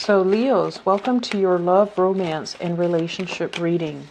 So Leos, welcome to your love, romance, and relationship reading.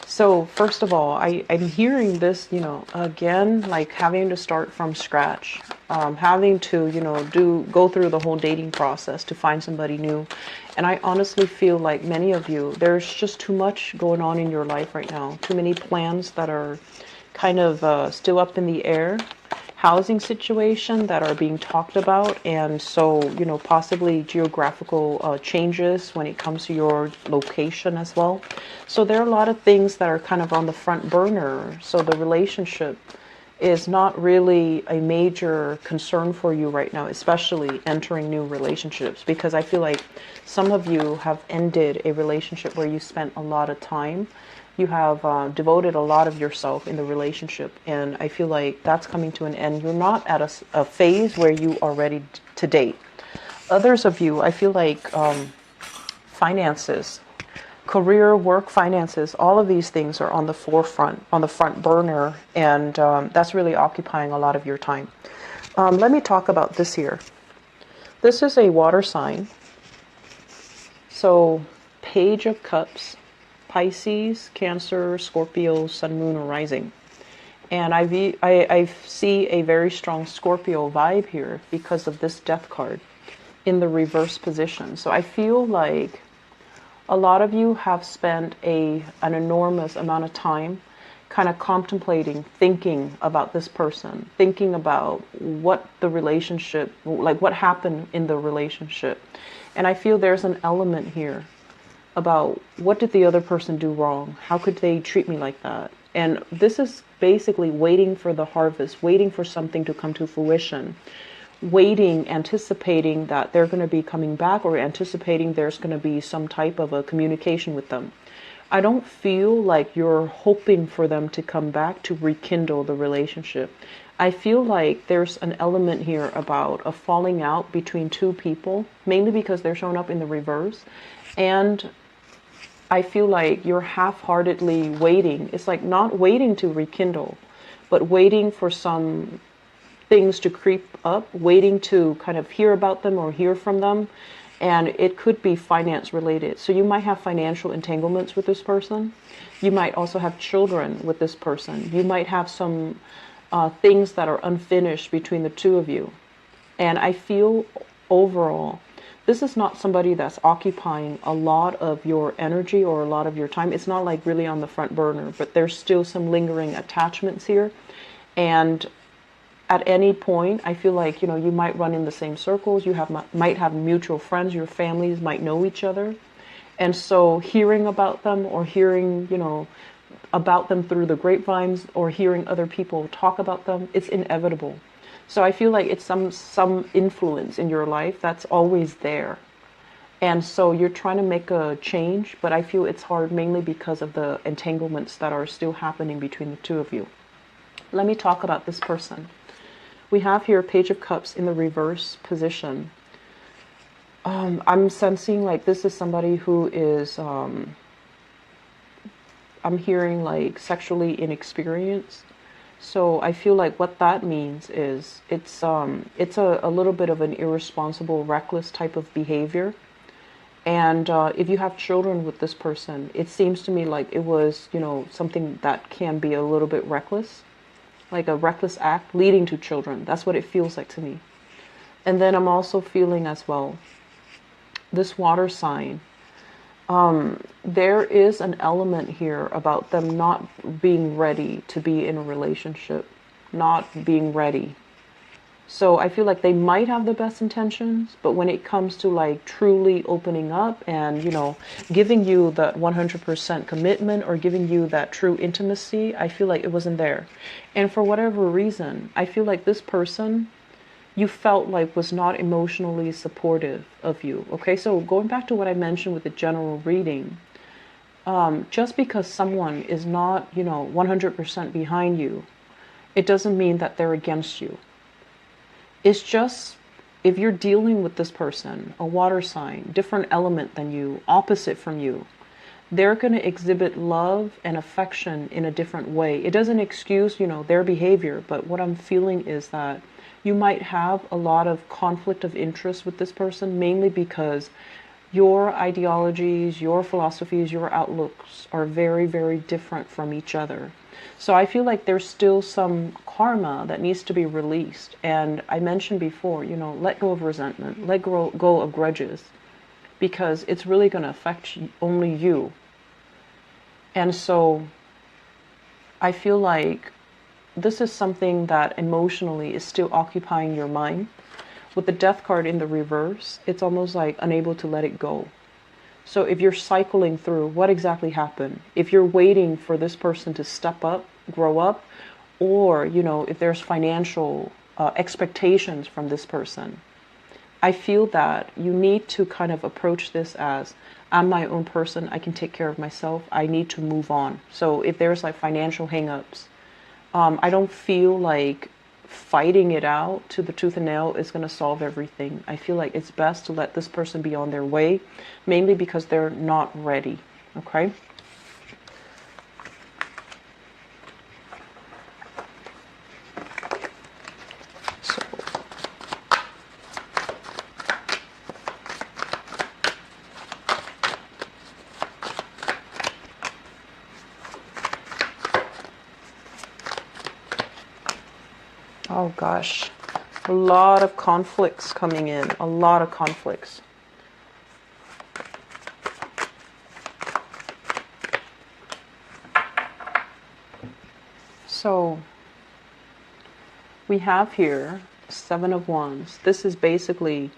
So first of all, I'm hearing this, again, like having to start from scratch, having to, go through the whole dating process to find somebody new. And I honestly feel like many of you, there's just too much going on in your life right now. Too many plans that are kind of still up in the air. Housing situation that are being talked about, and so possibly geographical changes when it comes to your location as well. So there are a lot of things that are kind of on the front burner, so the relationship is not really a major concern for you right now, especially entering new relationships, because I feel like some of you have ended a relationship where you spent a lot of time. You have devoted a lot of yourself in the relationship, and I feel like that's coming to an end. You're not at a phase where you are ready to date. Others of you, I feel like finances, career, work, finances, all of these things are on the forefront, on the front burner, and that's really occupying a lot of your time. Let me talk about this here. This is a water sign. So, Page of Cups. Pisces, Cancer, Scorpio, Sun, Moon, or Rising. And I see a very strong Scorpio vibe here because of this Death card in the reverse position. So I feel like a lot of you have spent an enormous amount of time kind of contemplating, thinking about this person, thinking about what the relationship, like what happened in the relationship. And I feel there's an element here about what did the other person do wrong? How could they treat me like that? And this is basically waiting for the harvest, waiting for something to come to fruition, waiting, anticipating that they're going to be coming back, or anticipating there's going to be some type of a communication with them. I don't feel like you're hoping for them to come back to rekindle the relationship. I feel like there's an element here about a falling out between two people, mainly because they're showing up in the reverse. And I feel like you're half-heartedly waiting. It's like not waiting to rekindle, but waiting for some things to creep up, waiting to kind of hear about them or hear from them. And it could be finance related. So you might have financial entanglements with this person. You might also have children with this person. You might have some things that are unfinished between the two of you. And I feel overall, this is not somebody that's occupying a lot of your energy or a lot of your time. It's not like really on the front burner, but there's still some lingering attachments here. And at any point, I feel like, you might run in the same circles. You might have mutual friends. Your families might know each other. And so hearing about them, or hearing, about them through the grapevines, or hearing other people talk about them, it's inevitable. So I feel like it's some influence in your life that's always there. And so you're trying to make a change, but I feel it's hard mainly because of the entanglements that are still happening between the two of you. Let me talk about this person. We have here Page of Cups in the reverse position. I'm sensing like this is somebody who is, I'm hearing like sexually inexperienced. So I feel like what that means is it's a little bit of an irresponsible, reckless type of behavior. And if you have children with this person, it seems to me like it was, something that can be a little bit reckless, like a reckless act leading to children. That's what it feels like to me. And then I'm also feeling as well, this water sign. There is an element here about them not being ready to be in a relationship, not being ready. So I feel like they might have the best intentions, but when it comes to like truly opening up and, giving you that 100% commitment, or giving you that true intimacy, I feel like it wasn't there. And for whatever reason, I feel like this person you felt like was not emotionally supportive of you. Okay, so going back to what I mentioned with the general reading, just because someone is not, 100% behind you, it doesn't mean that they're against you. It's just, if you're dealing with this person, a water sign, different element than you, opposite from you, they're going to exhibit love and affection in a different way. It doesn't excuse, their behavior, but what I'm feeling is that you might have a lot of conflict of interest with this person, mainly because Your ideologies, your philosophies, your outlooks are very, very different from each other. So I feel like there's still some karma that needs to be released. And I mentioned before, let go of resentment, let go of grudges, because it's really going to affect only you. And so I feel like this is something that emotionally is still occupying your mind. With the death card in the reverse, it's almost like unable to let it go. So if you're cycling through what exactly happened, if you're waiting for this person to step up, grow up, or, if there's financial expectations from this person, I feel that you need to kind of approach this as, I'm my own person, I can take care of myself, I need to move on. So if there's like financial hangups, I don't feel like fighting it out to the tooth and nail is going to solve everything. I feel like it's best to let this person be on their way, mainly because they're not ready. Okay? So, oh gosh, a lot of conflicts coming in, a lot of conflicts. So we have here Seven of Wands. This is basically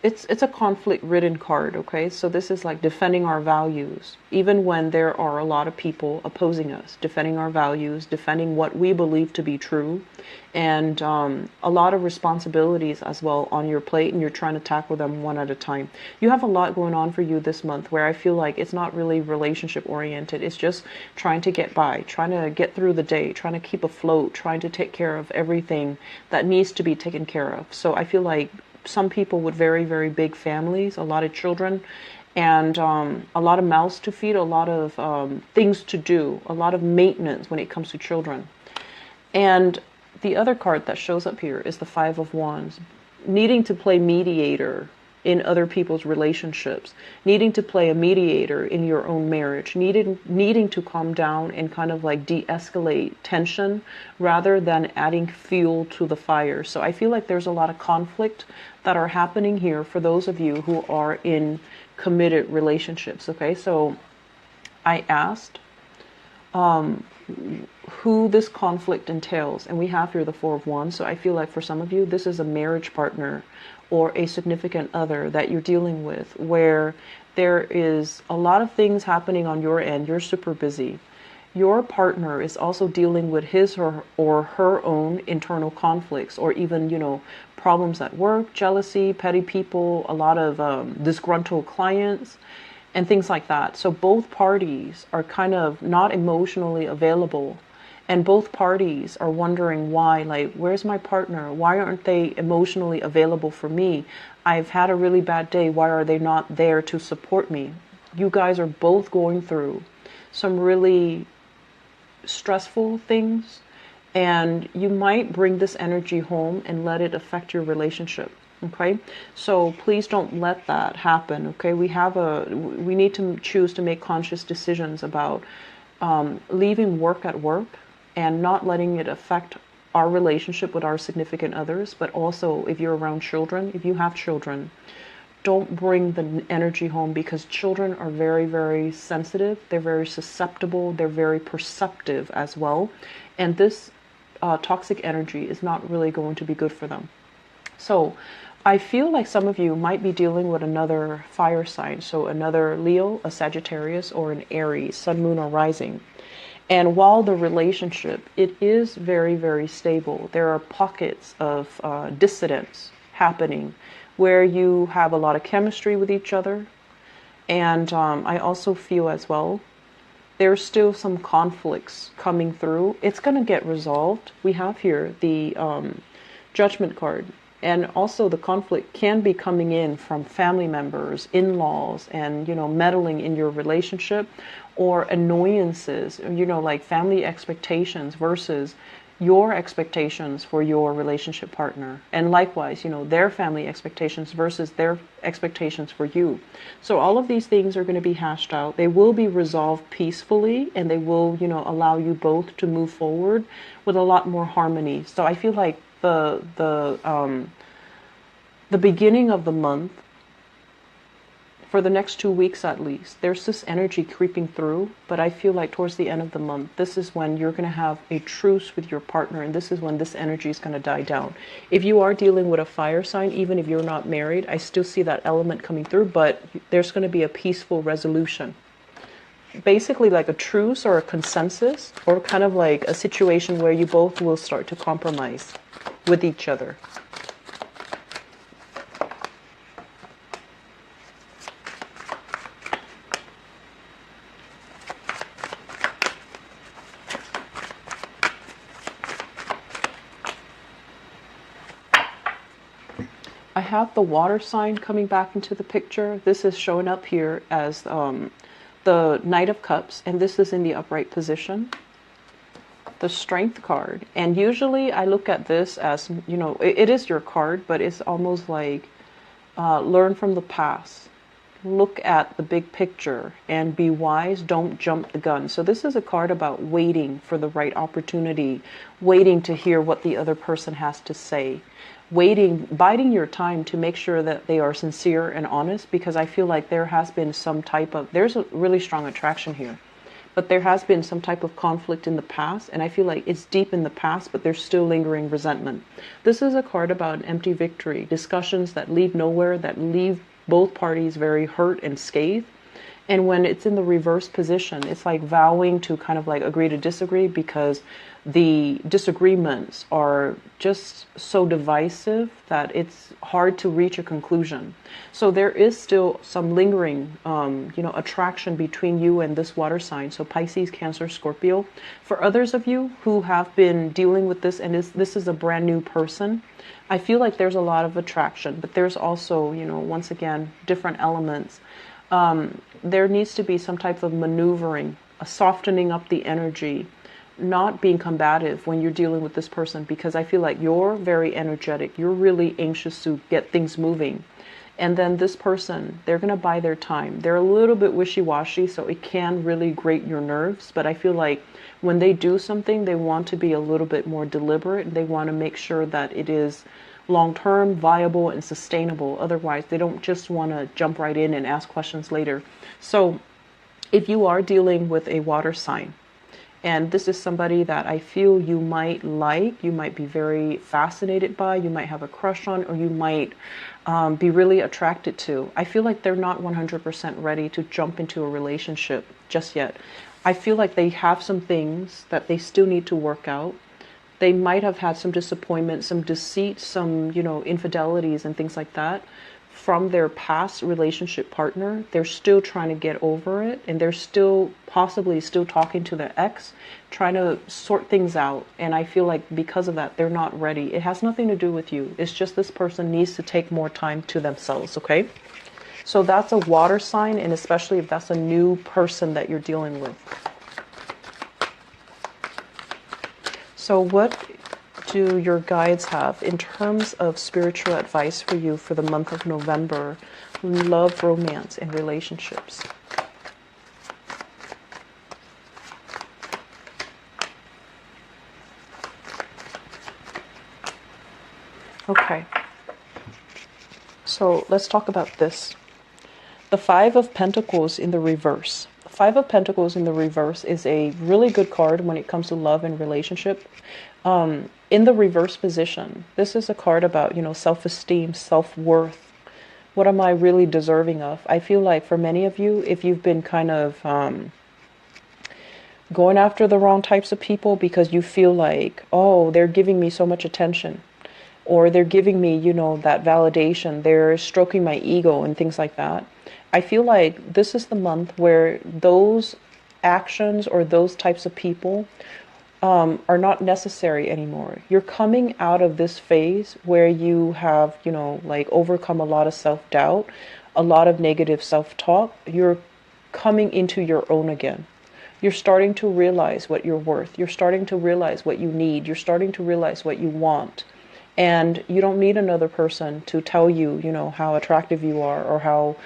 it's a conflict-ridden card, okay? So this is like defending our values, even when there are a lot of people opposing us, defending our values, defending what we believe to be true, and a lot of responsibilities as well on your plate, and you're trying to tackle them one at a time. You have a lot going on for you this month where I feel like it's not really relationship-oriented. It's just trying to get by, trying to get through the day, trying to keep afloat, trying to take care of everything that needs to be taken care of. So I feel like some people with very, very big families, a lot of children, and a lot of mouths to feed, a lot of things to do, a lot of maintenance when it comes to children. And the other card that shows up here is the Five of Wands, needing to play mediator in other people's relationships, needing to play a mediator in your own marriage, needing to calm down and kind of like de-escalate tension rather than adding fuel to the fire. So I feel like there's a lot of conflict that are happening here for those of you who are in committed relationships. Okay, so I asked who this conflict entails, and we have here the Four of Wands. So I feel like for some of you, this is a marriage partner or a significant other that you're dealing with, where there is a lot of things happening on your end. You're super busy. Your partner is also dealing with his or her own internal conflicts, or even, problems at work, jealousy, petty people, a lot of disgruntled clients, and things like that. So both parties are kind of not emotionally available. And both parties are wondering why, like, where's my partner? Why aren't they emotionally available for me? I've had a really bad day. Why are they not there to support me? You guys are both going through some really stressful things, and you might bring this energy home and let it affect your relationship. Okay, so please don't let that happen. Okay, we need to choose to make conscious decisions about leaving work at work and not letting it affect our relationship with our significant others. But also, if you're around children, if you have children, don't bring the energy home, because children are very, very sensitive. They're very susceptible. They're very perceptive as well. And this toxic energy is not really going to be good for them. So I feel like some of you might be dealing with another fire sign. So another Leo, a Sagittarius, or an Aries, Sun, Moon, or Rising. And while the relationship, it is very, very stable, there are pockets of dissidence happening where you have a lot of chemistry with each other. And I also feel as well, there's still some conflicts coming through. It's going to get resolved. We have here the Judgment card. And also the conflict can be coming in from family members, in-laws, and, meddling in your relationship, or annoyances, like family expectations versus your expectations for your relationship partner, and likewise, their family expectations versus their expectations for you. So all of these things are going to be hashed out. They will be resolved peacefully, and they will, allow you both to move forward with a lot more harmony. So I feel like the beginning of the month, for the next 2 weeks at least, there's this energy creeping through, but I feel like towards the end of the month, this is when you're going to have a truce with your partner, and this is when this energy is going to die down. If you are dealing with a fire sign, even if you're not married, I still see that element coming through, but there's going to be a peaceful resolution. Basically like a truce or a consensus, or kind of like a situation where you both will start to compromise with each other. I have the water sign coming back into the picture. This is showing up here as the Knight of Cups, and this is in the upright position. The Strength card. And usually I look at this as, it is your card, but it's almost like learn from the past. Look at the big picture and be wise. Don't jump the gun. So this is a card about waiting for the right opportunity, waiting to hear what the other person has to say, waiting, biding your time to make sure that they are sincere and honest, because I feel like there has been there's a really strong attraction here, but there has been some type of conflict in the past, and I feel like it's deep in the past, but there's still lingering resentment. This is a card about an empty victory, discussions that lead nowhere, that leave both parties very hurt and scathed. And when it's in the reverse position, it's like vowing to kind of like agree to disagree, because the disagreements are just so divisive that it's hard to reach a conclusion. So there is still some lingering, attraction between you and this water sign. So Pisces, Cancer, Scorpio. For others of you who have been dealing with this, and this is a brand new person, I feel like there's a lot of attraction, but there's also, once again, different elements. There needs to be some type of maneuvering, a softening up the energy, not being combative when you're dealing with this person, because I feel like you're very energetic. You're really anxious to get things moving. And then this person, they're going to buy their time. They're a little bit wishy-washy, so it can really grate your nerves. But I feel like when they do something, they want to be a little bit more deliberate. They want to make sure that it is long-term, viable, and sustainable. Otherwise, they don't just want to jump right in and ask questions later. So if you are dealing with a water sign, and this is somebody that I feel you might like, you might be very fascinated by, you might have a crush on, or you might be really attracted to, I feel like they're not 100% ready to jump into a relationship just yet. I feel like they have some things that they still need to work out. They might have had some disappointment, some deceit, some, infidelities and things like that from their past relationship partner. They're still trying to get over it, and they're still possibly still talking to their ex, trying to sort things out. And I feel like because of that, they're not ready. It has nothing to do with you. It's just this person needs to take more time to themselves, okay? So that's a water sign, and especially if that's a new person that you're dealing with. So what do your guides have in terms of spiritual advice for you for the month of November? Love, romance, and relationships. Okay. So let's talk about this. The Five of Pentacles in the reverse. The Five of Pentacles in the reverse is a really good card when it comes to love and relationship. In the reverse position, this is a card about, self-esteem, self-worth. What am I really deserving of? I feel like for many of you, if you've been kind of going after the wrong types of people because you feel like, oh, they're giving me so much attention, or they're giving me, that validation, they're stroking my ego and things like that. I feel like this is the month where those actions or those types of people are not necessary anymore. You're coming out of this phase where you have, overcome a lot of self-doubt, a lot of negative self-talk. You're coming into your own again. You're starting to realize what you're worth. You're starting to realize what you need. You're starting to realize what you want. And you don't need another person to tell you, you know, how attractive you are, or how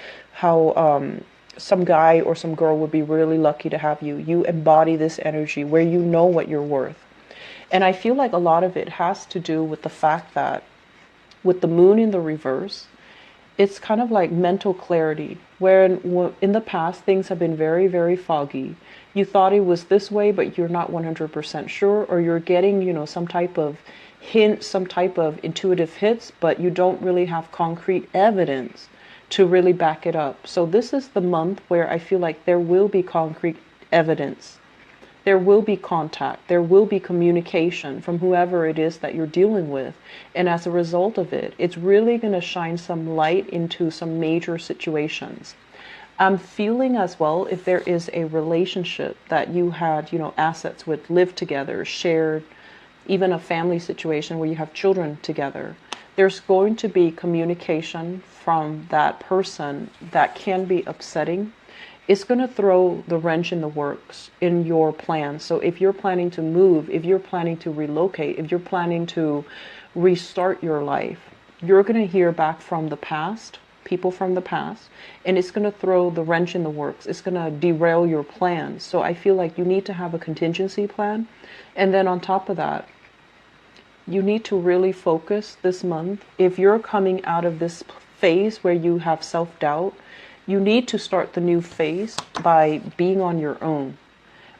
some guy or some girl would be really lucky to have you. You embody this energy where you know what you're worth. And I feel like a lot of it has to do with the fact that with the moon in the reverse, it's kind of like mental clarity, where in the past things have been very, very foggy. You thought it was this way, but you're not 100% sure, or you're getting, you know, some type of hint, some type of intuitive hits, but you don't really have concrete evidence to really back it up. So this is the month where I feel like there will be concrete evidence. There will be contact, there will be communication from whoever it is that you're dealing with. And as a result of it, it's really going to shine some light into some major situations. I'm feeling as well, if there is a relationship that you had, you know, assets with, lived together, shared, even a family situation where you have children together, there's going to be communication from that person that can be upsetting. It's going to throw the wrench in the works in your plans. So if you're planning to move, if you're planning to relocate, if you're planning to restart your life, you're going to hear back from the past, people from the past, and it's going to throw the wrench in the works. It's going to derail your plans. So I feel like you need to have a contingency plan. And then on top of that, you need to really focus this month. If you're coming out of this phase where you have self-doubt, you need to start the new phase by being on your own,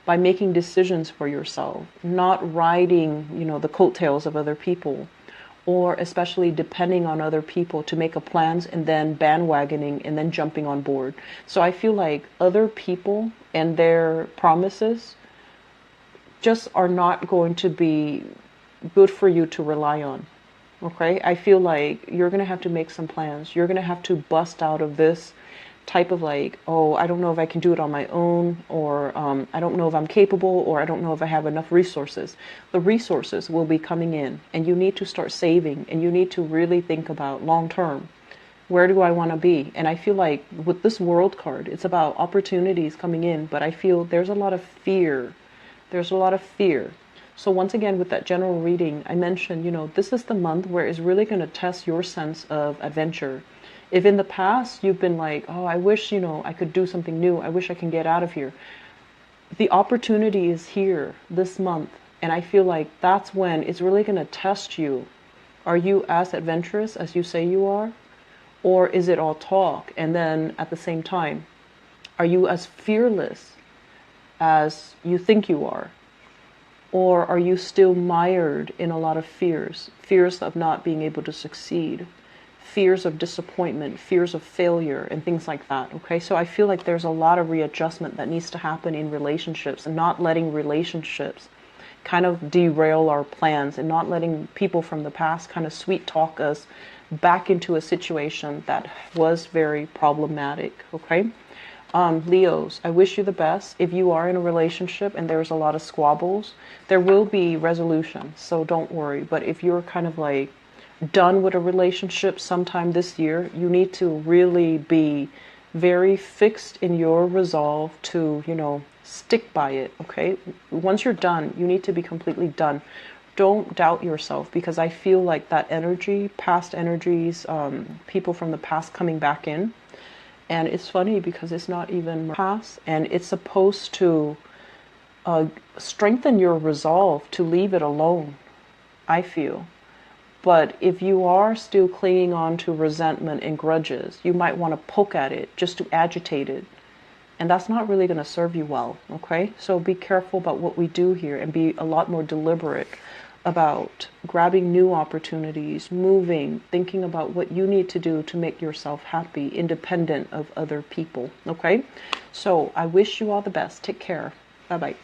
by making decisions for yourself, not riding, you know, the coattails of other people, or especially depending on other people to make up plans and then bandwagoning and then jumping on board. So I feel like other people and their promises just are not going to be good for you to rely on. Okay? I feel like you're going to have to make some plans. You're going to have to bust out of this type of like, oh, I don't know if I can do it on my own, or I don't know if I'm capable, or I don't know if I have enough resources. The resources will be coming in, and you need to start saving, and you need to really think about long term. Where do I want to be? And I feel like with this world card, it's about opportunities coming in, but I feel there's a lot of fear. There's a lot of fear. So once again, with that general reading, I mentioned, you know, this is the month where it's really going to test your sense of adventure. If in the past you've been like, oh, I wish, you know, I could do something new. I wish I can get out of here. The opportunity is here this month. And I feel like that's when it's really going to test you. Are you as adventurous as you say you are? Or is it all talk? And then at the same time, are you as fearless as you think you are? Or are you still mired in a lot of fears? Fears of not being able to succeed. Fears of disappointment, fears of failure, and things like that. Okay, so I feel like there's a lot of readjustment that needs to happen in relationships, and not letting relationships kind of derail our plans, and not letting people from the past kind of sweet talk us back into a situation that was very problematic. Okay, Leos, I wish you the best. If you are in a relationship and there's a lot of squabbles, there will be resolution, so don't worry. But if you're kind of like done with a relationship sometime this year, you need to really be very fixed in your resolve to, you know, stick by it. Okay, once you're done, you need to be completely done. Don't doubt yourself, because I feel like that energy, past energies, people from the past coming back in. And it's funny because it's not even past, and it's supposed to strengthen your resolve to leave it alone, I feel. But if you are still clinging on to resentment and grudges, you might want to poke at it just to agitate it. And that's not really going to serve you well, okay? So be careful about what we do here, and be a lot more deliberate about grabbing new opportunities, moving, thinking about what you need to do to make yourself happy, independent of other people, okay? So I wish you all the best. Take care. Bye-bye.